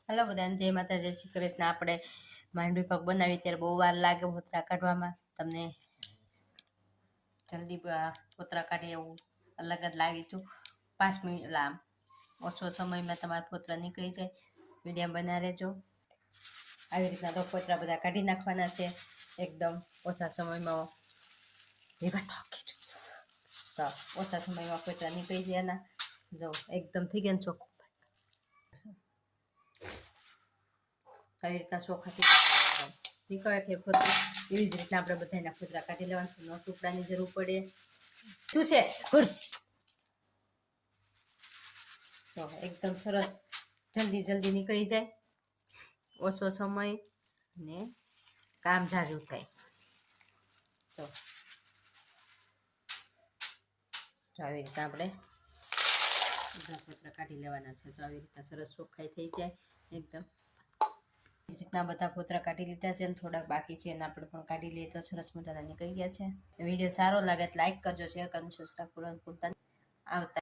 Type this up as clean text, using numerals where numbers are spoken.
Hello બધાને જય માતા જય શ્રી કૃષ્ણ। આપણે માંડવી પાક બનાવી ત્યારે બહુ વાર લાગે ફોતરા કાઢવામાં। તમને જલ્દી ફોતરા કાઢી એવું અલગ જ લાવી છું। 5 મિનિટ આમ ઓછો સમયમાં તમારા ફોતરા નીકળી જાય। વિડીયો બના રહેજો। આવી રીતના તો ફોતરા બધા કાઢી નાખવાના છે એકદમ ઓછા સમયમાં। તો ઓછા સમયમાં ફોતરા નીકળી ગયા જો એકદમ થઈ ગયા ને ચોખ્ખું। આવી રીતના ચોખાથી નીકળે કે ફોતરા એવી જ રીતના આપણે બધાના ફોતરા કાઢી લેવાના। ટુકડાની જરૂર પડે શું છે તો એકદમ સરસ જલ્દી જલ્દી નીકળી જાય, ઓછો સમય ને કામ ઝાઝું થાય। તો આવી રીતના આપણે બધા ફોતરા કાઢી લેવાના છે। તો આવી રીતના સરસ ચોખ્ખાઈ થઈ જાય એકદમ। રીતના બધા ફોતરા કાઢી લીધા છે, થોડાક બાકી છે એને આપણે પણ કાઢી લઈએ તો સરસ મજાના નીકળી ગયા છે। વિડીયો સારો લાગે તો લાઈક કરજો, શેર કરજો, સબસ્ક્રાઈબ કરવાનું ભૂલતા નહીં। આવતા